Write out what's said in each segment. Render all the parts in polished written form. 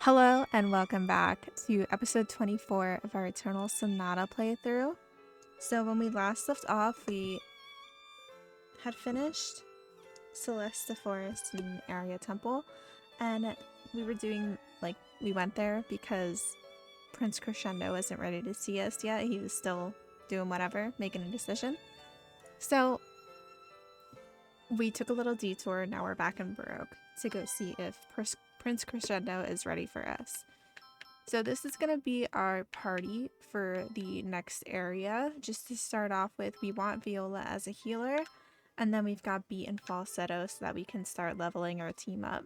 Hello and welcome back to episode 24 of our Eternal Sonata playthrough. So when we last left off, we had finished Celesta Forest and Area Temple, and we were doing, we went there because Prince Crescendo wasn't ready to see us yet. He was still doing whatever, making a decision. So we took a little detour, now we're back in Baroque to go see if Prince Crescendo is ready for us. So this is going to be our party for the next area. Just to start off with, we want Viola as a healer, and then we've got Beat and Falsetto so that we can start leveling our team up.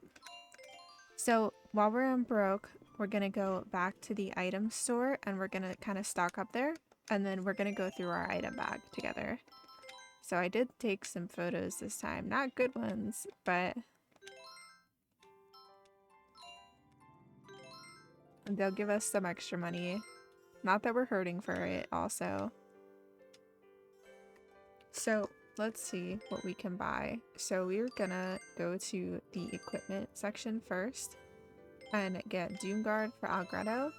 So while we're in Baroque, we're going to go back to the item store and we're going to kind of stock up there, and then we're going to go through our item bag together. So I did take some photos this time. Not good ones, but they'll give us some extra money. Not that we're hurting for it also. So let's see what we can buy. So we're gonna go to the equipment section first and get Doom Guard for Algretto,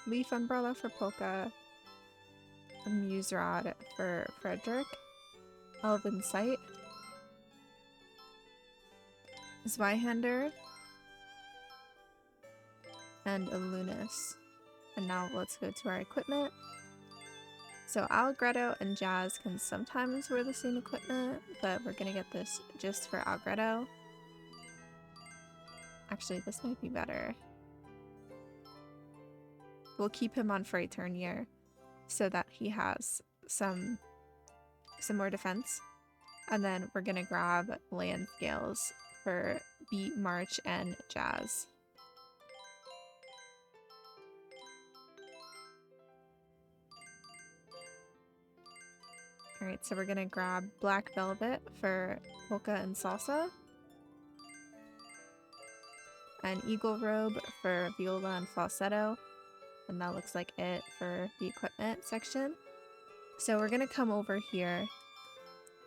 Leaf Umbrella for Polka, a Muse Rod for Frederick, Elven Sight, Zweihander, and a Lunas. And now let's go to our equipment. So Algretto and Jazz can sometimes wear the same equipment, but we're gonna get this just for Algretto. Actually, this might be better. We'll keep him on Freyturnier so that he has some more defense. And then we're gonna grab Land Scales for Beat, March, and Jazz. Alright, so we're gonna grab Black Velvet for Polka and Salsa, and Eagle Robe for Viola and Falsetto, and that looks like it for the equipment section. So we're gonna come over here,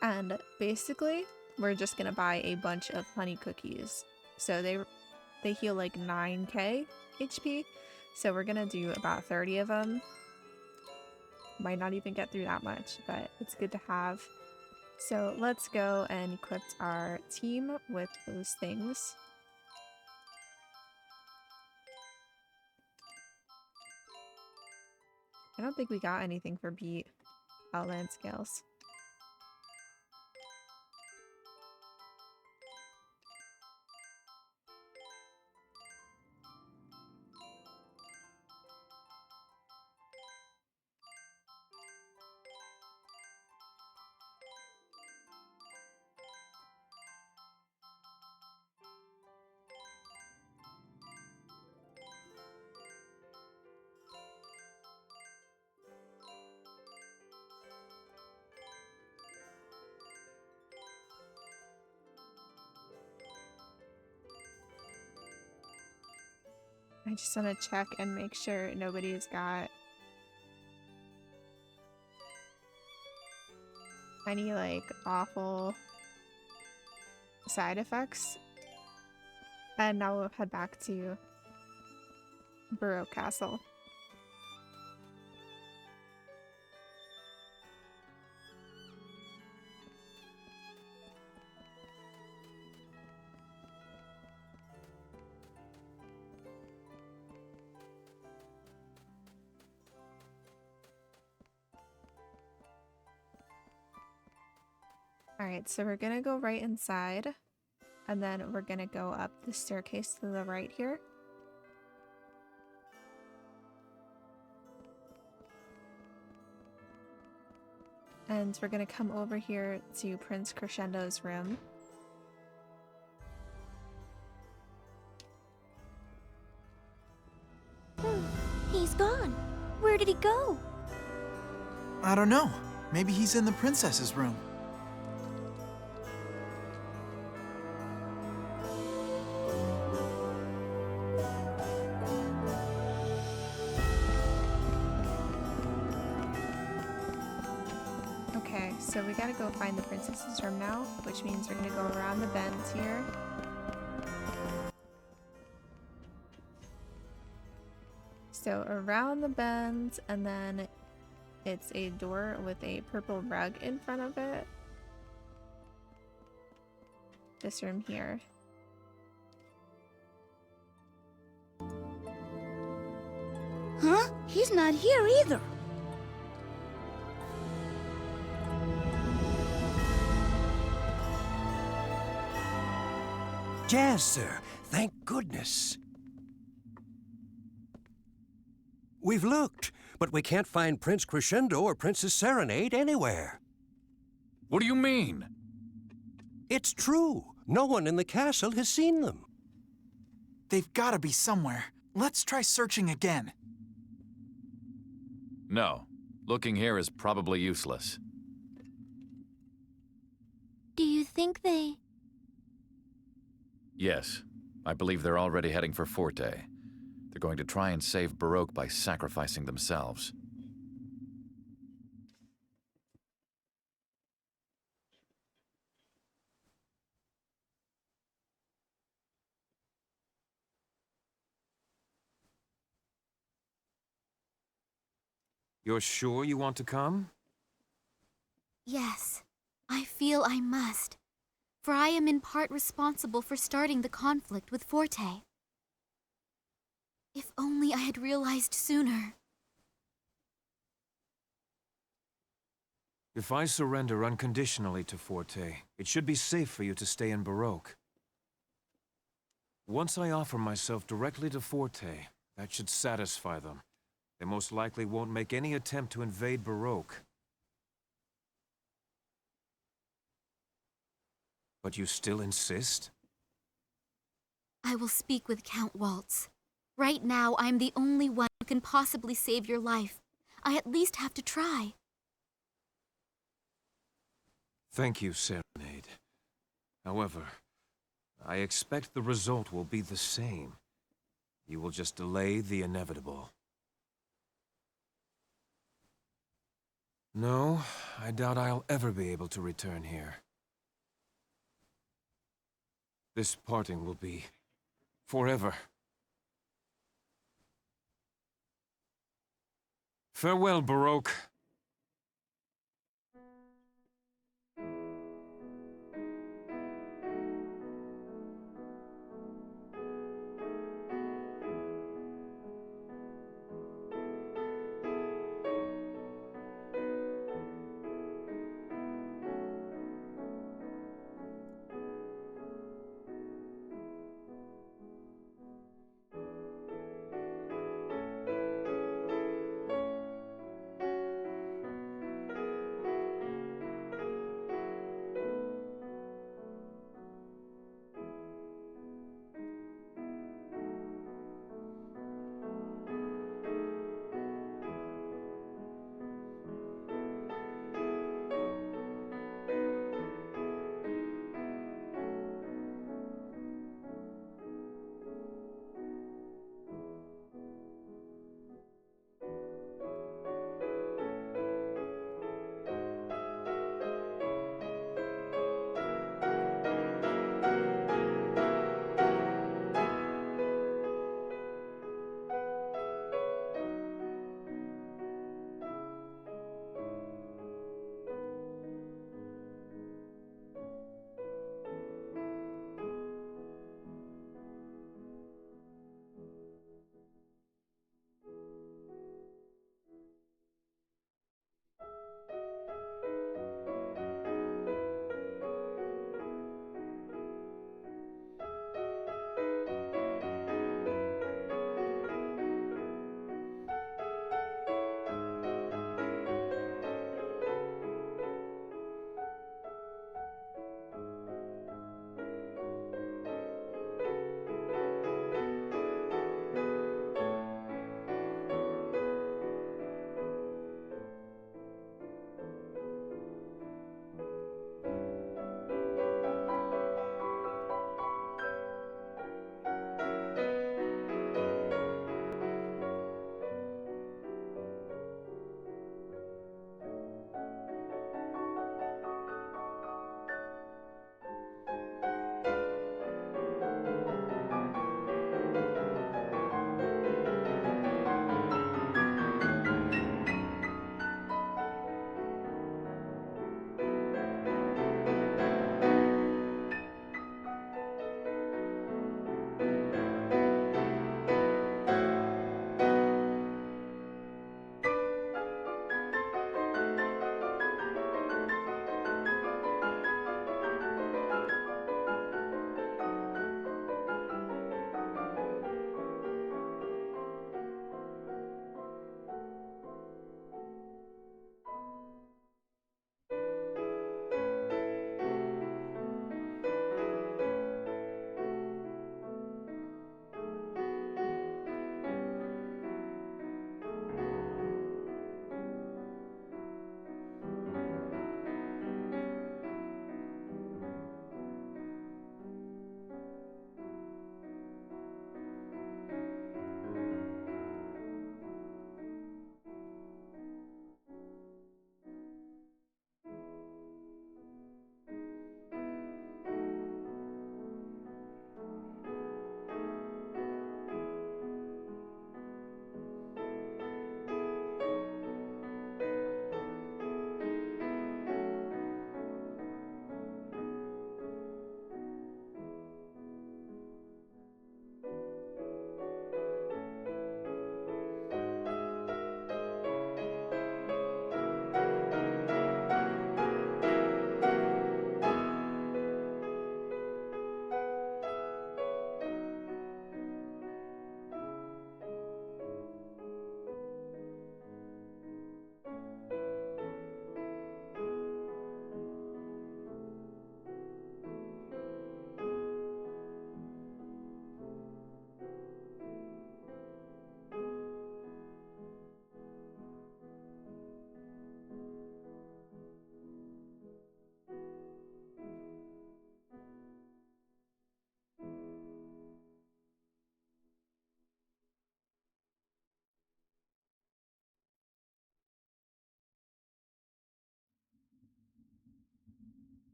and basically we're just gonna buy a bunch of honey cookies. So they heal like 9k HP, so we're gonna do about 30 of them. Might not even get through that much, but it's good to have. So let's go and equip our team with those things. I don't think we got anything for Beat Outland Scales. I just want to check and make sure nobody's got any like awful side effects. And now we'll head back to Baroque Castle. Alright, so we're gonna go right inside, and then we're gonna go up the staircase to the right here. And we're gonna come over here to Prince Crescendo's room. He's gone. Where did he go? I don't know. Maybe he's in the princess's room. Okay, so we gotta go find the princess's room now, which means we're gonna go around the bend here. So around the bend, and then it's a door with a purple rug in front of it. This room here. Huh? He's not here either. Jazz, sir. Thank goodness. We've looked, but we can't find Prince Crescendo or Princess Serenade anywhere. What do you mean? It's true. No one in the castle has seen them. They've gotta be somewhere. Let's try searching again. No. Looking here is probably useless. Do you think they... Yes. I believe they're already heading for Forte. They're going to try and save Baroque by sacrificing themselves. You're sure you want to come? Yes, I feel I must. For I am in part responsible for starting the conflict with Forte. If only I had realized sooner. If I surrender unconditionally to Forte, it should be safe for you to stay in Baroque. Once I offer myself directly to Forte, that should satisfy them. They most likely won't make any attempt to invade Baroque. But you still insist? I will speak with Count Waltz. Right now, I'm the only one who can possibly save your life. I at least have to try. Thank you, Serenade. However, I expect the result will be the same. You will just delay the inevitable. No, I doubt I'll ever be able to return here. This parting will be forever. Farewell, Baroque.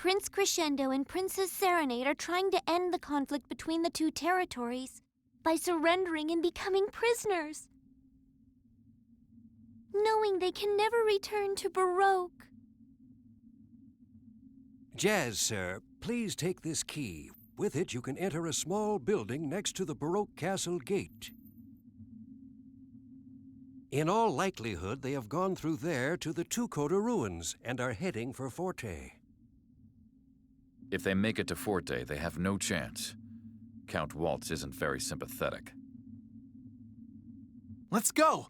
Prince Crescendo and Princess Serenade are trying to end the conflict between the two territories by surrendering and becoming prisoners, knowing they can never return to Baroque. Jazz, sir, please take this key. With it, you can enter a small building next to the Baroque Castle gate. In all likelihood, they have gone through there to the To Coda ruins and are heading for Forte. If they make it to Forte, they have no chance. Count Waltz isn't very sympathetic. Let's go!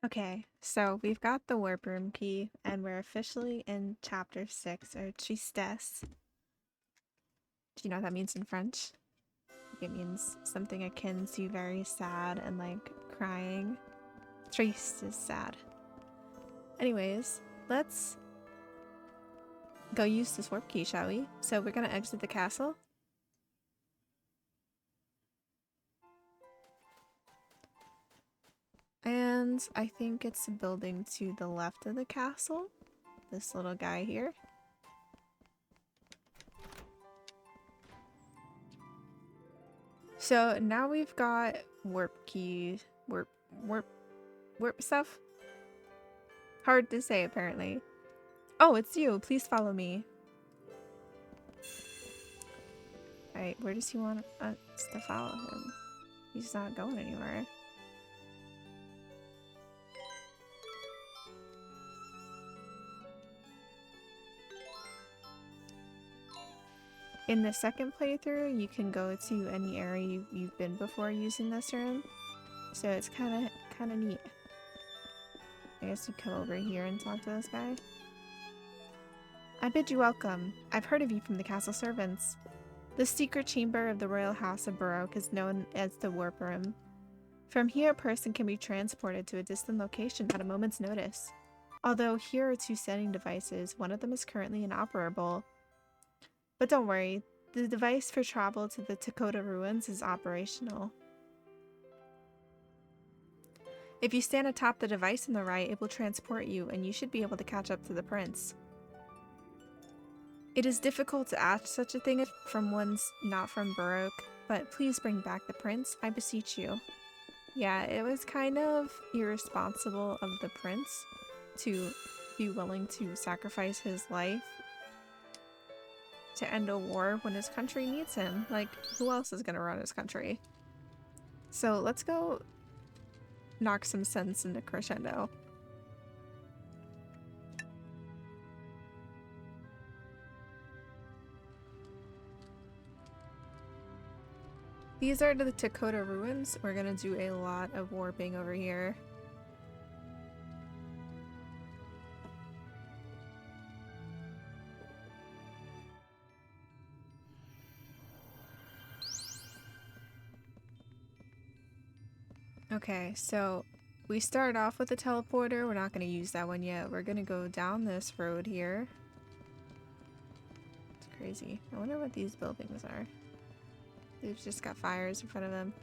Okay, so we've got the warp room key, and we're officially in chapter 6, or tristesse. Do you know what that means in French? It means something akin to very sad and like crying. Triste is sad. Anyways, let's go use this warp key, shall we? So we're gonna exit the castle. And I think it's a building to the left of the castle. This little guy here. So now we've got warp key, warp stuff. Hard to say apparently. Oh, it's you. Please follow me. Alright, where does he want us to follow him? He's not going anywhere. In the second playthrough, you can go to any area you've been before using this room, so it's kind of neat. I guess you come over here and talk to this guy. I bid you welcome. I've heard of you from the castle servants. The secret chamber of the royal house of Baroque is known as the warp room. From here, a person can be transported to a distant location at a moment's notice. Although here are 2 sending devices, one of them is currently inoperable. But don't worry, the device for travel to the To Coda ruins is operational. If you stand atop the device on the right, it will transport you, and you should be able to catch up to the prince. It is difficult to ask such a thing from one's not from Baroque, but please bring back the prince, I beseech you. Yeah, it was kind of irresponsible of the prince to be willing to sacrifice his life to end a war when his country needs him. Like, who else is gonna run his country? So let's go knock some sense into Crescendo. These are the To Coda ruins. We're gonna do a lot of warping over here. Okay, so we started off with a teleporter. We're not going to use that one yet. We're going to go down this road here. It's crazy. I wonder what these buildings are. They've just got fires in front of them.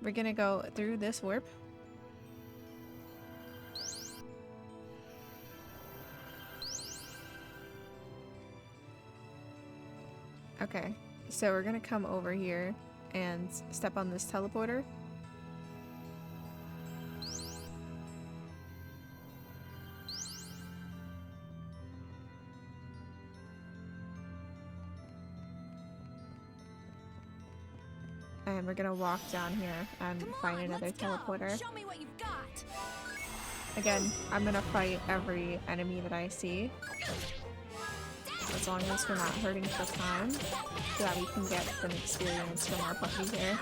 We're going to go through this warp. Okay, so we're going to come over here and step on this teleporter. And we're gonna walk down here and find another teleporter. Show me what you've got. Again, I'm gonna fight every enemy that I see, as long as we're not hurting for time, so that we can get some experience from our puppy here.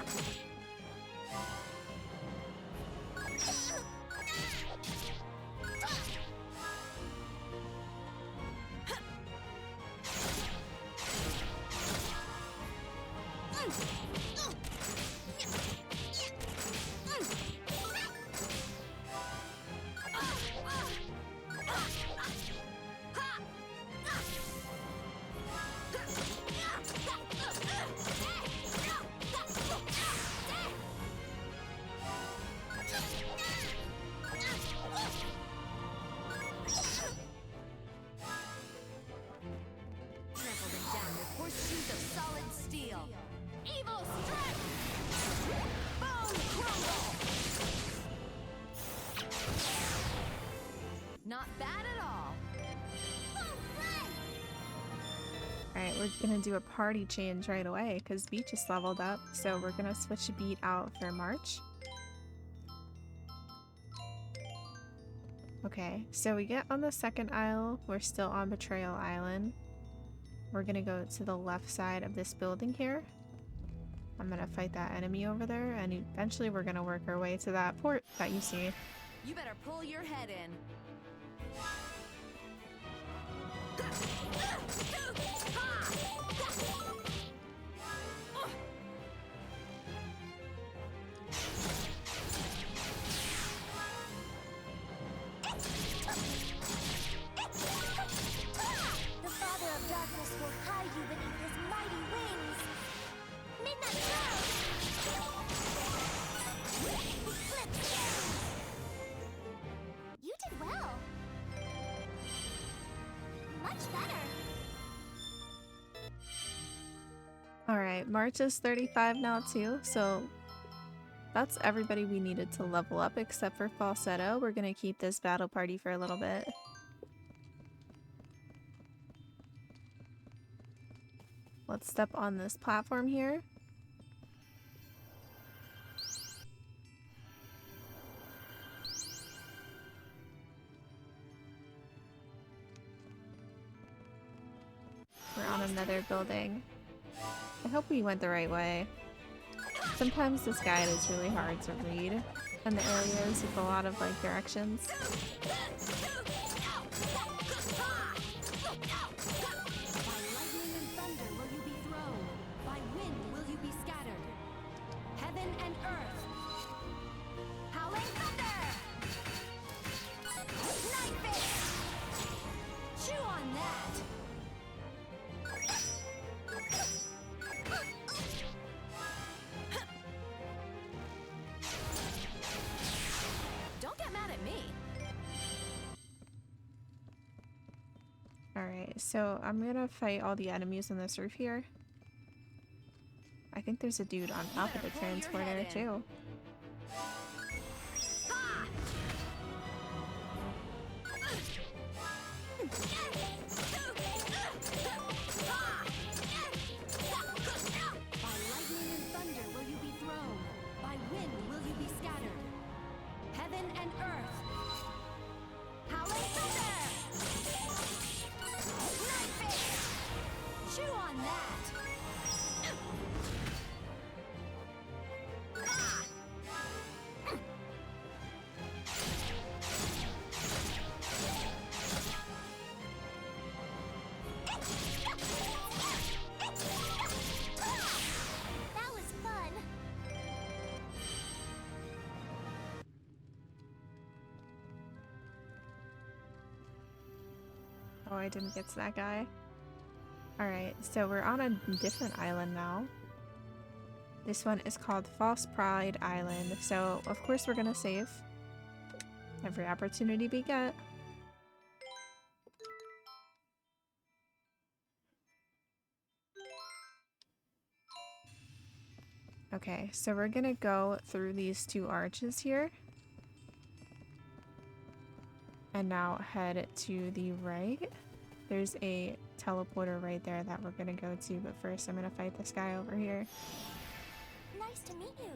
we're gonna do a party change right away because Beat just leveled up. So we're gonna switch Beat out for March. Okay, so we get on the second isle. We're still on Betrayal Island. We're gonna go to the left side of this building here. I'm gonna fight that enemy over there, and eventually we're gonna work our way to that port that you see. You better pull your head in. The Father of Darkness will hide you beneath his mighty wings. Midnight Cloud! Eclipse Gale! You did well. Much better. Alright, March is 35 now too, so that's everybody we needed to level up except for Falsetto. We're gonna keep this battle party for a little bit. Let's step on this platform here. We're on another building. I hope we went the right way. Sometimes this guide is really hard to read, and the areas with a lot of like directions. By lightning and thunder will you be thrown. By wind will you be scattered. Heaven and earth. Howling thunder! Night fist! Chew on that! Don't get mad at me. Alright, so I'm gonna fight all the enemies on this roof here. I think there's a dude on top of the better pull your transporter head in. too. By lightning and thunder will you be thrown. By wind will you be scattered. Heaven and earth. Howling thunder! Night fist! Chew on that! That was fun. Oh, I didn't get to that guy. Alright, so we're on a different island now. This one is called False Pride Island, so of course we're gonna save every opportunity we get. Okay, so we're gonna go through these two arches here. And now head to the right. There's a teleporter right there that we're gonna go to, but first I'm gonna fight this guy over here. Nice to meet you.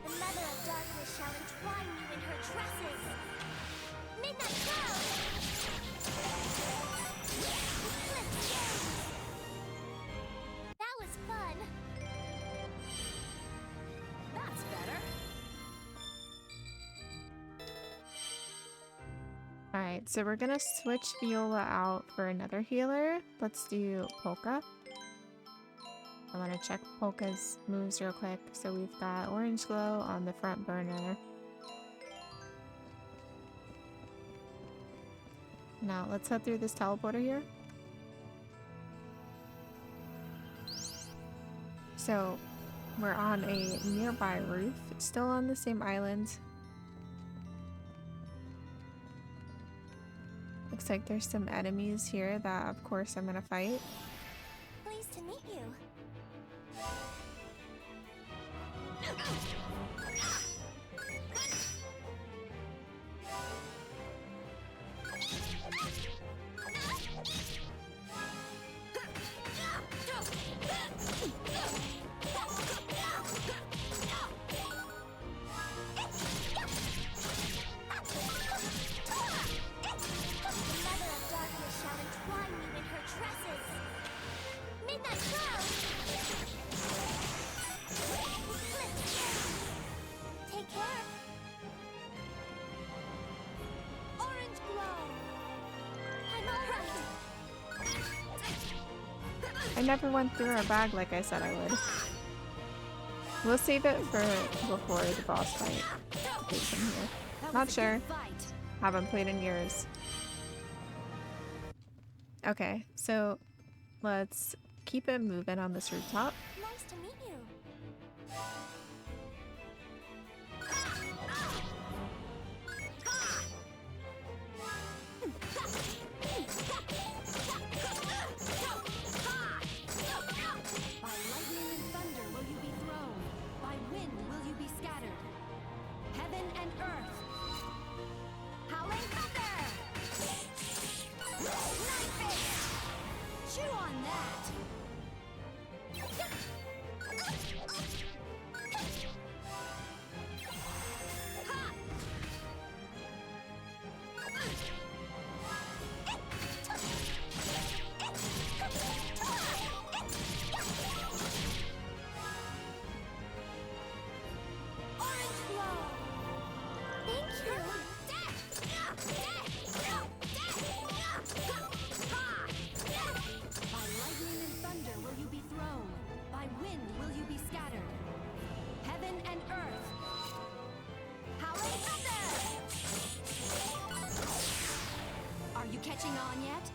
The Mother of Darkness shall entwine you in her tresses. Midnight Cloud! Eclipse Gale! That was fun. That's better. Alright, so we're gonna switch Viola out for another healer. Let's do Polka. I want to check Polka's moves real quick. So we've got Orange Glow on the front burner. Now let's head through this teleporter here. So we're on a nearby roof, still on the same island. Looks like there's some enemies here that of course I'm gonna fight. Pleased to meet you. I never went through our bag like I said I would. We'll save it for before the boss fight. There's some here. Not sure. Haven't played in years. Okay, so let's keep it moving on this rooftop. Nice to meet you. By lightning and thunder will you be thrown. By wind will you be scattered. Heaven and earth. Howling thunder! Knife fist! Chew on that! Orange glow. Thank you. By lightning and thunder will you be thrown. By wind will you be scattered. Heaven and earth. Howling thunder! Are you catching on yet?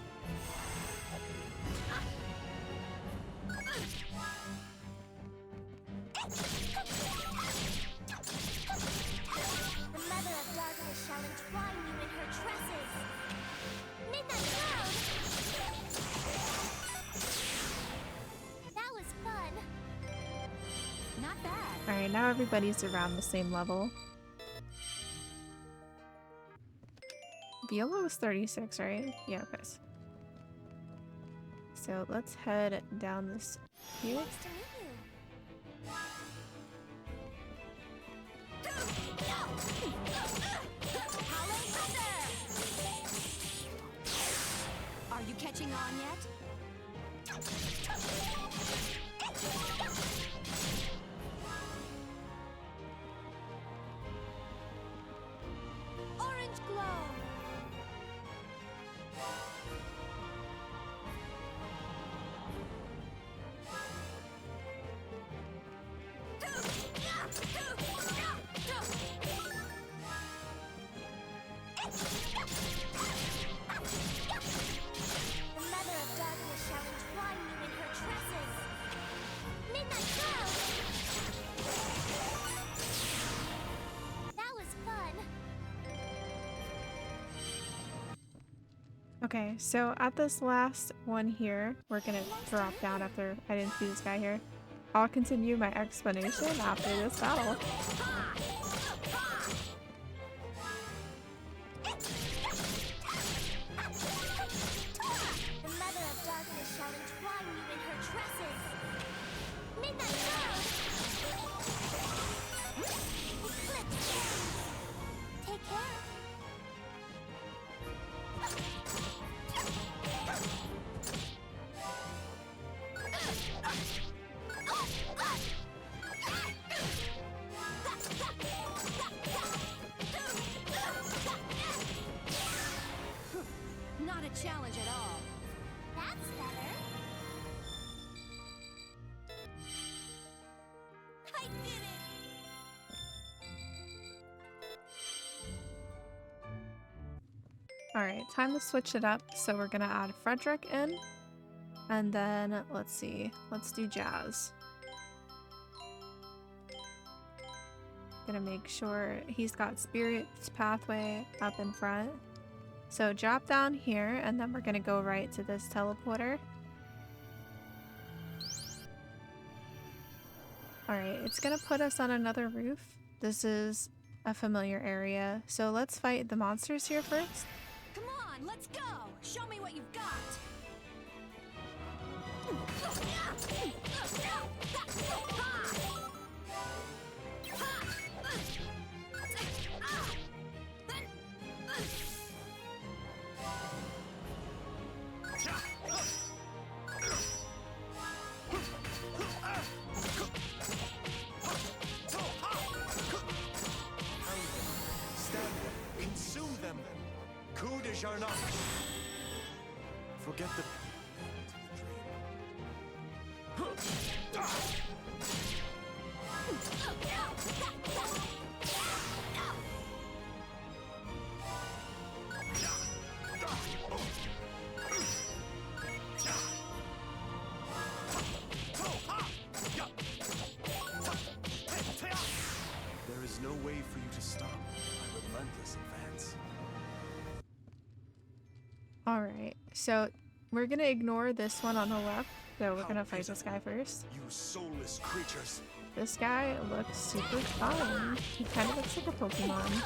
The Mother of Darkness shall entwine you in her tresses. Midnight Cloud! That was fun. Not bad. Alright, now everybody's around the same level. Viola was 36, right? Yeah, okay. So let's head down this here. Nice to meet you. Howling thunder! Are you catching on yet? Orange glow. The Mother of Darkness shall entwine you in her tresses. Midnight Cloud. That was fun. Okay, so at this last one here, we're gonna drop down after I didn't see this guy here. I'll continue my explanation after this battle. The Mother of Darkness shall entwine you in her tresses. Midnight Cloud. Eclipse ends. Take care. Not a challenge at all. That's better. I did it! Alright, time to switch it up. So we're gonna add Frederick in. And then, let's see, let's do Jazz. Gonna make sure he's got Spirit's pathway up in front. So drop down here, and then we're gonna go right to this teleporter. Alright, it's gonna put us on another roof. This is a familiar area, so let's fight the monsters here first. Come on, let's go! Show me what you've got! Consume them! Coup de Jarnac! Forget the... There is no way for you to stop my relentless advance. Alright, so we're gonna ignore this one on the left. So we're gonna fight this guy first. You soulless creatures! This guy looks super fun. He kind of looks like a Pokemon.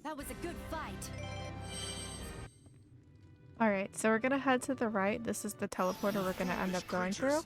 That was a good fight. Alright, so we're gonna head to the right. This is the teleporter we're gonna end up going through.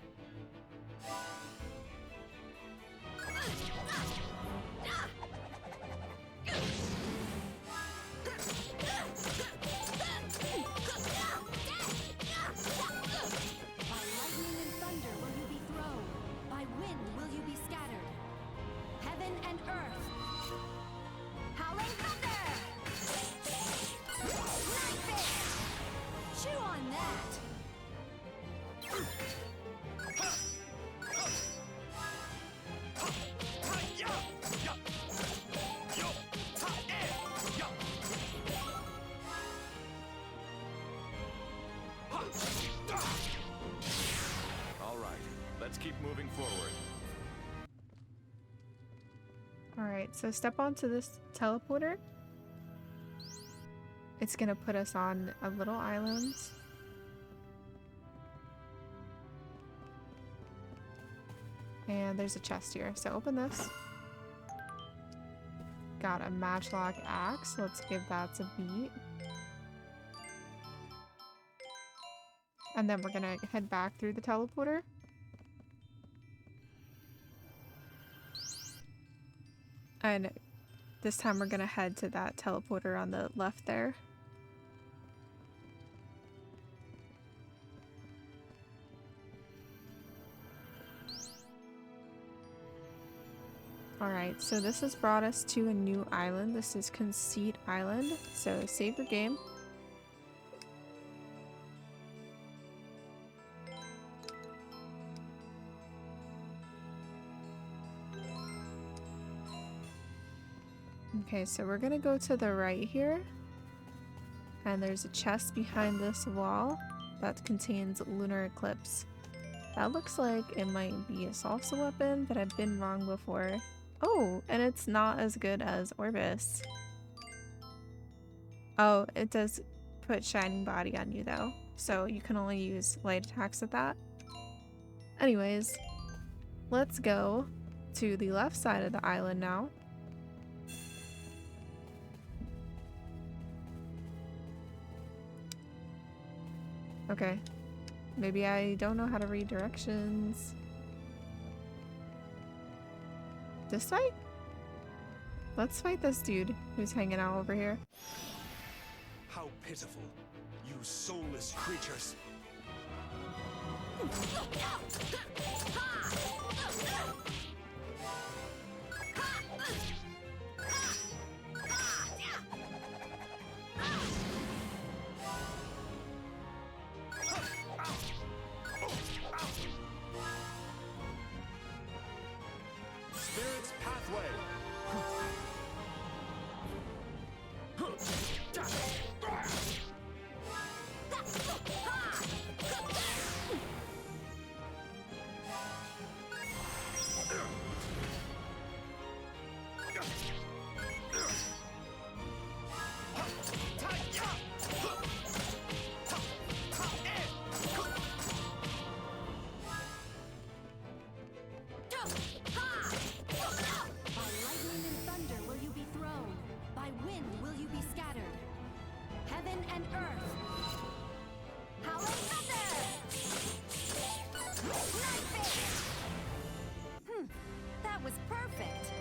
Let's keep moving forward. Alright, so step onto this teleporter. It's gonna put us on a little island. And there's a chest here, so open this. Got a matchlock axe. Let's give that a beat. And then we're gonna head back through the teleporter. And this time we're gonna head to that teleporter on the left there. Alright, so this has brought us to a new island. This is Conceit Island. So save your game. Okay, so we're gonna go to the right here. And there's a chest behind this wall that contains Lunar Eclipse. That looks like it might be a salsa weapon, but I've been wrong before. Oh, and it's not as good as Orbis. Oh, it does put Shining Body on you though. so you can only use light attacks at that. Anyways, let's go to the left side of the island now. Okay. Maybe I don't know how to read directions. This fight? Let's fight this dude who's hanging out over here. How pitiful, you soulless creatures. Spirit's pathway. By lightning and thunder will you be thrown. By wind will you be scattered. Heaven and earth. Howling thunder! Night fist! That was perfect.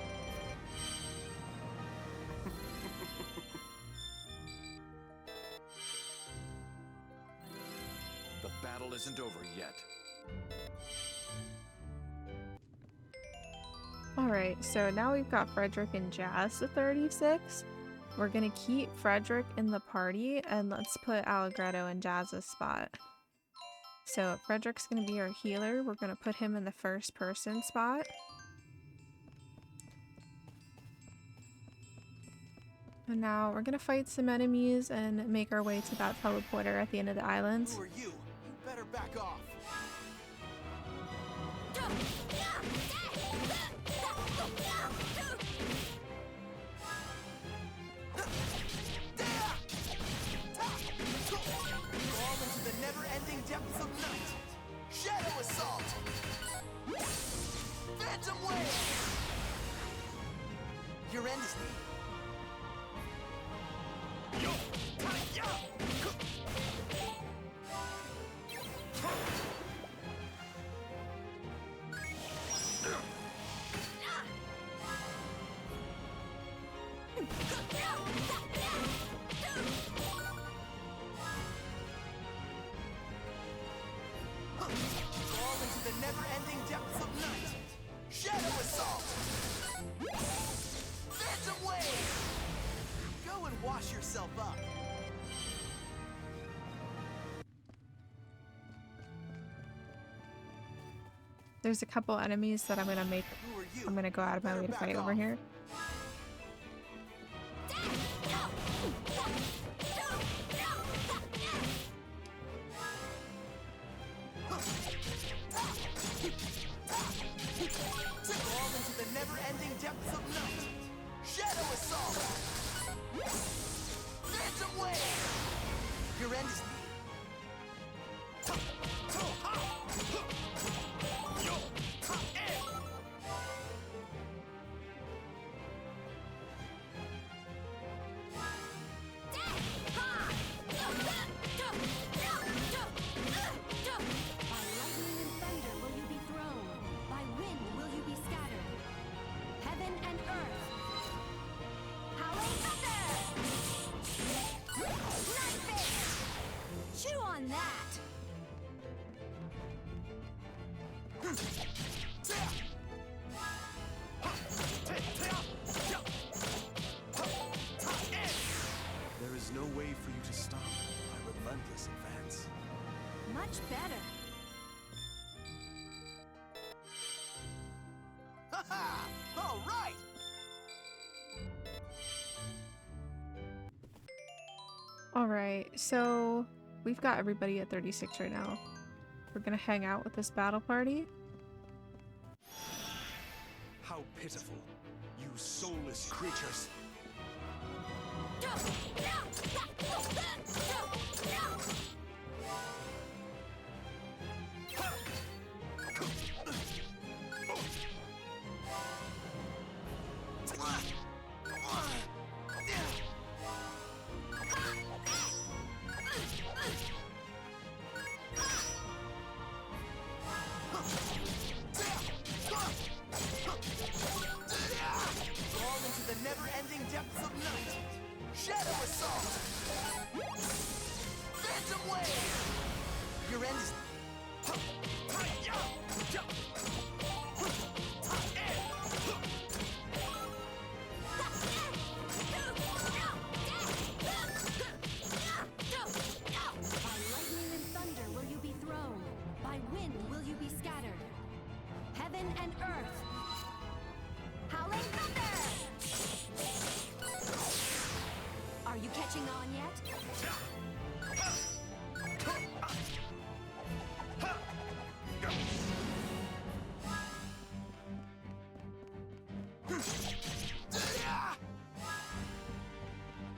The battle isn't over yet. Alright, so now we've got Frederick and Jazz to 36. We're gonna keep Frederick in the party and let's put Allegretto in Jazz's spot. So Frederick's gonna be our healer. We're gonna put him in the first person spot. And now we're gonna fight some enemies and make our way to that teleporter at the end of the island. Who are you? You better back off. Fall into the never-ending depths of night. Shadow assault. Phantom wave. Your end is near. Yo, ya. Fall into the never-ending depths of night. Shadow assault. Phantom wave. Go and wash yourself up. There's a couple enemies that I'm gonna Who are you? I'm gonna go out of my way to fight over here. Fall into the never-ending depths of night. Shadow assault. Phantom wave. Your end is By lightning and thunder will you be thrown. By wind will you be scattered. Heaven and earth. Howling thunder! Night fist! Chew on that! There is no way for you to stop my relentless advance. Much better. ha! All right. Alright, so we've got everybody at 36 right now. We're gonna hang out with this battle party. How pitiful, you soulless creatures. you be scattered. Heaven and earth. Howling thunder! Are you catching on yet?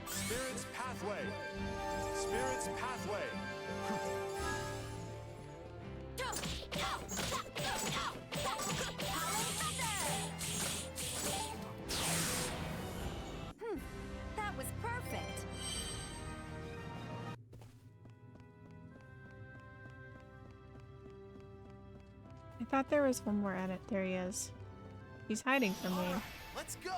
Spirit's pathway. Spirit's pathway. That was perfect. I thought there was one more edit. There he is. He's hiding from me. Let's go.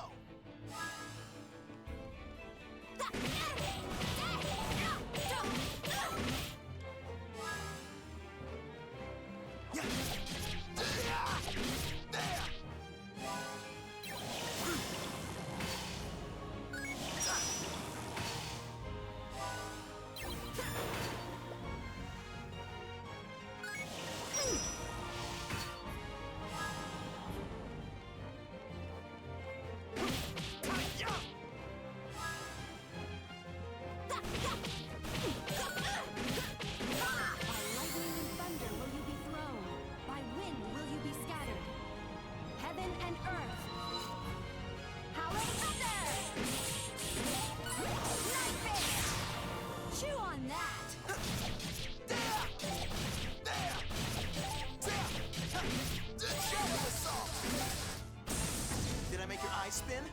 Did I make your eyes spin?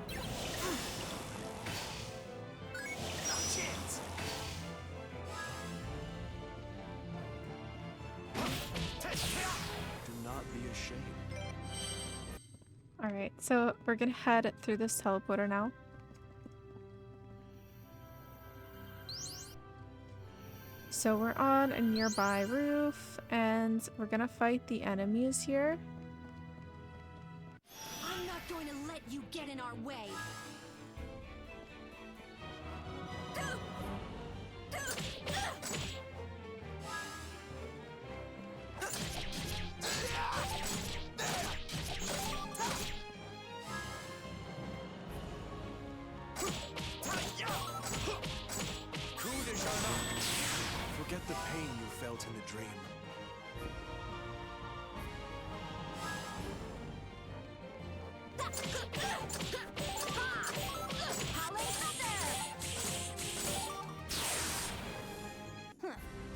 Not a chance. Do not be ashamed. Alright, so we're gonna head through this teleporter now. So we're on a nearby roof, and we're gonna fight the enemies here. I'm not going to let you get in our way. Forget the pain you felt in the dream.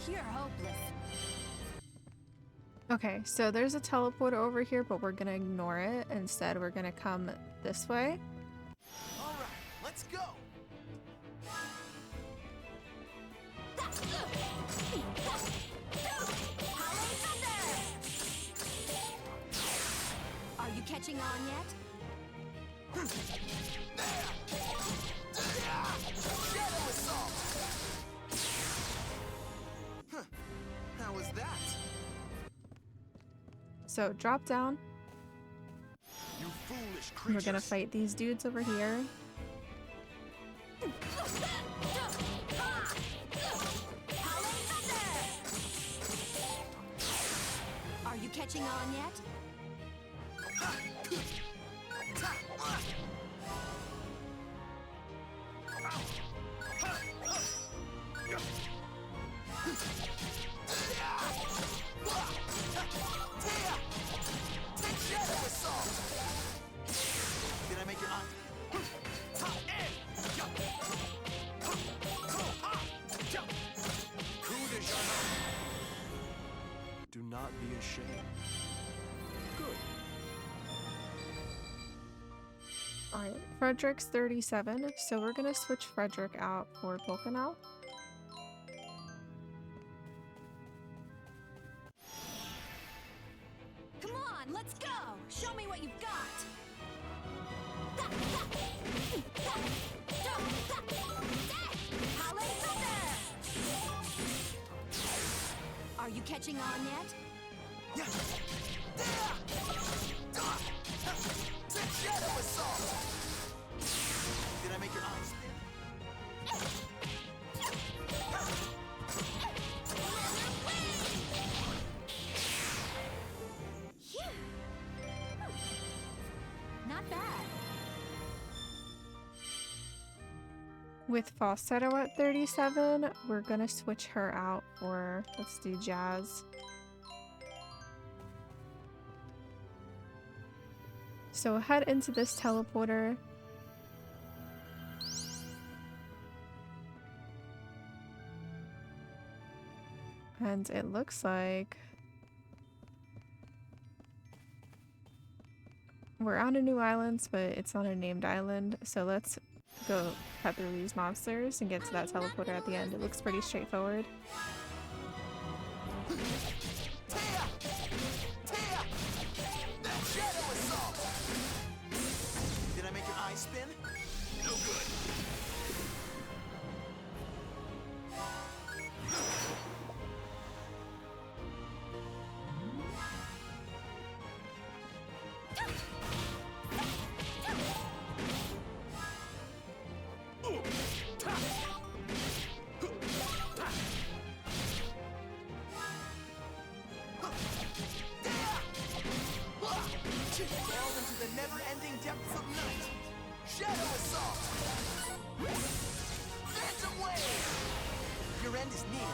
You're hopeless. Okay, so there's a teleporter over here, but we're gonna ignore it. Instead, we're gonna come this way. All right, let's go. Are you catching on yet? Shadow assault. Huh. How was that? So drop down. You foolish And creatures. we're gonna fight these dudes over here. Are you catching on yet? Shadow assault. Did I make your eye? Do not be ashamed. Good. Alright, Frederick's 37, so we're gonna switch Frederick out for Polka now. Come on, let's go! Show me what you've got! Howling thunder! Are you catching on yet? Shadow assault. Did I make your eyes spin? With falsetto at 37, we're gonna switch her out for, let's do jazz. So head into this teleporter. And it looks like we're on a new island, but it's not a named island. So let's go cut through these monsters and get to that teleporter at the end. It looks pretty straightforward. Did I make your eyes spin? No good. Fall into the never-ending depths of night. Shadow assault. Phantom wave. Your end is near.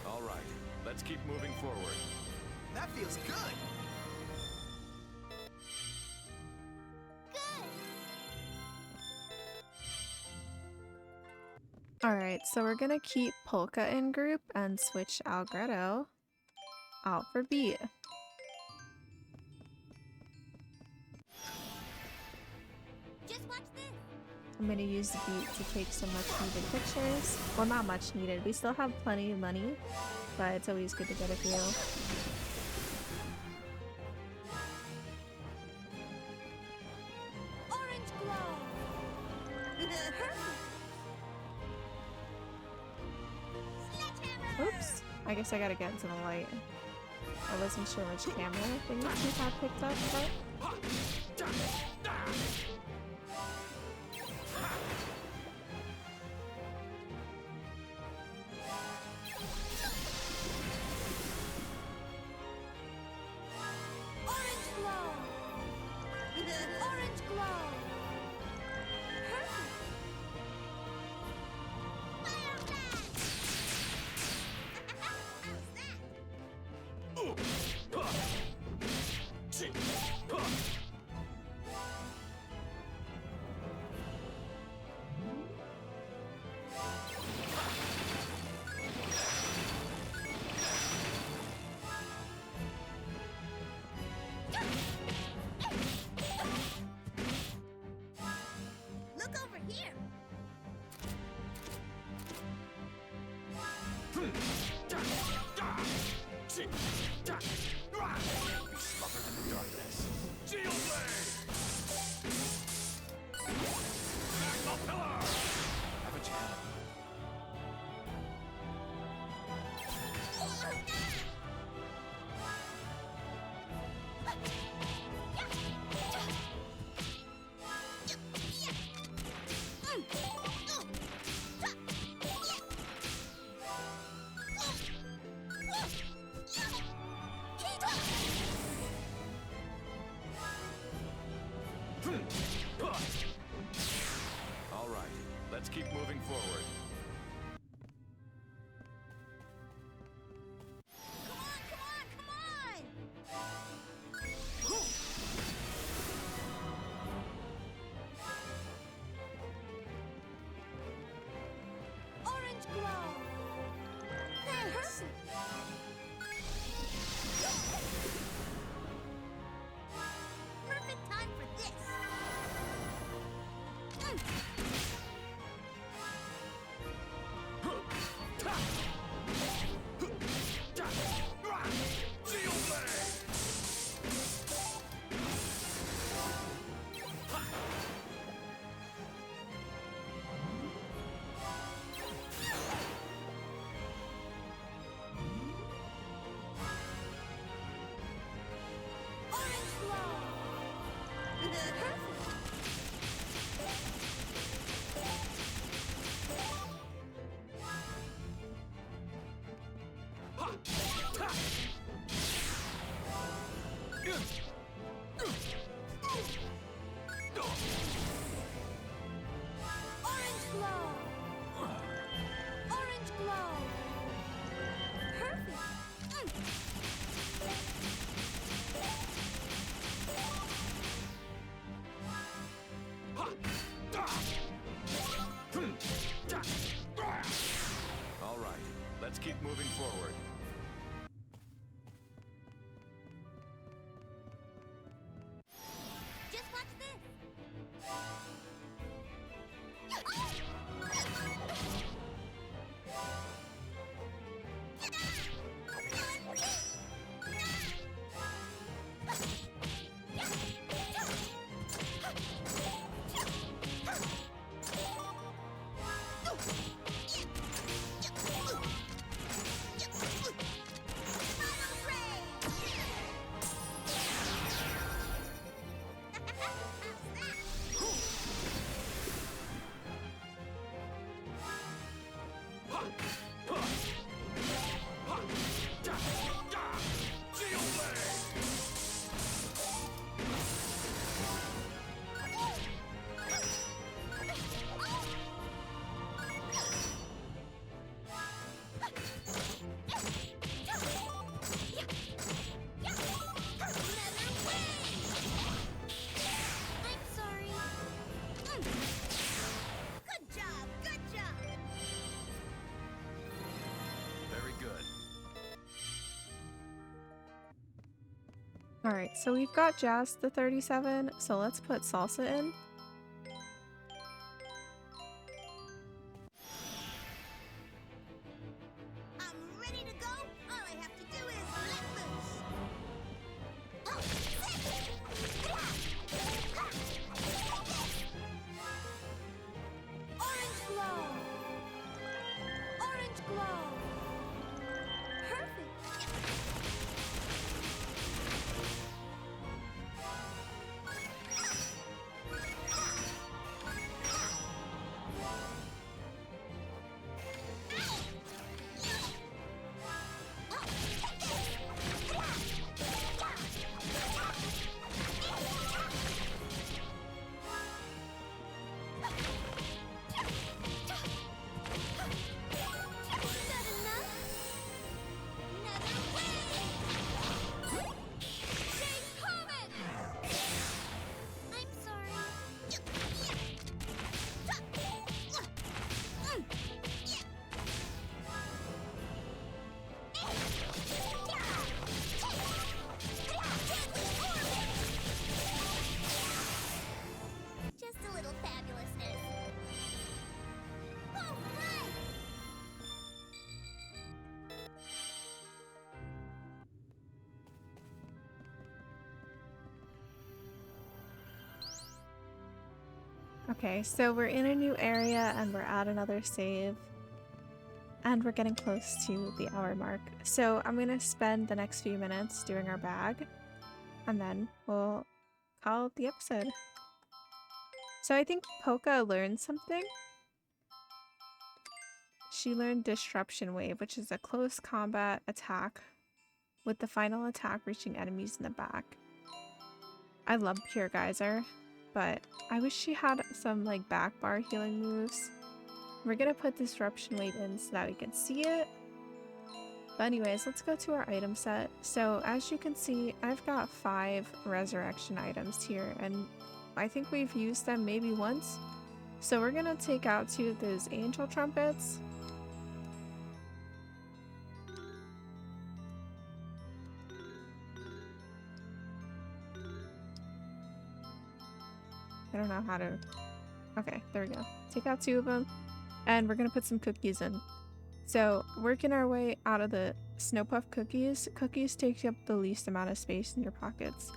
All right, let's keep moving forward. That feels good. Alright, so we're gonna keep Polka in group and switch Algretto out for Beat. Just watch this. I'm gonna use the Beat to take some much needed pictures. Well, not much needed. We still have plenty of money, but it's always good to get a few. Orange glow. Oops. I guess I gotta get into the light. I wasn't sure which camera things we had picked up, but... Orange glow. Orange glow. Perfect. Fire back. Look over here. Be smothered in the darkness. Shield blade! Magma pillar! Haven't you had it? All right, let's keep moving forward. Come on! Orange glow. Thanks. Perfect time for this. Shield blade! Orange glow. Perfect. Orange glow! Orange glow! Perfect! All right, let's keep moving forward. Just watch this! I'm sorry. Good job, good job. Very good. Alright, so we've got Jazz the 37, so let's put Salsa in. I'm ready to go. All I have to do is let loose. Oh, orange glow. Orange glow. Perfect. I'm sorry. Just a little fabulousness. All right. Okay, so we're in a new area and we're at another save. And we're getting close to the hour mark. So I'm going to spend the next few minutes doing our bag. And then we'll call it the episode. So I think Polka learned something. She learned Disruption Wave, which is a close combat attack with the final attack reaching enemies in the back. I love Pure Geyser, but I wish she had some like back bar healing moves. We're gonna put Disruption Wave in so that we can see it. But anyways, let's go to our item set. So as you can see, I've got 5 resurrection items here, and I think we've used them maybe once. So we're gonna take out 2 of those angel trumpets. I don't know how to... Okay, there we go. Take out 2 of them, and we're gonna put some cookies in. So, working our way out of the Snow Puff cookies, cookies take up the least amount of space in your pockets.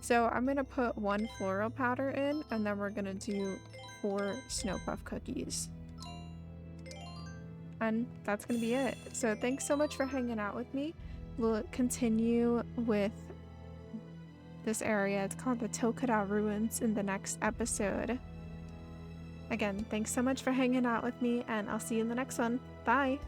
So I'm gonna put 1 floral powder in, and then we're gonna do 4 Snow Puff cookies. And that's gonna be it. So thanks so much for hanging out with me. We'll continue with this area. It's called the To Coda Ruins in the next episode. Again, thanks so much for hanging out with me, and I'll see you in the next one. Bye!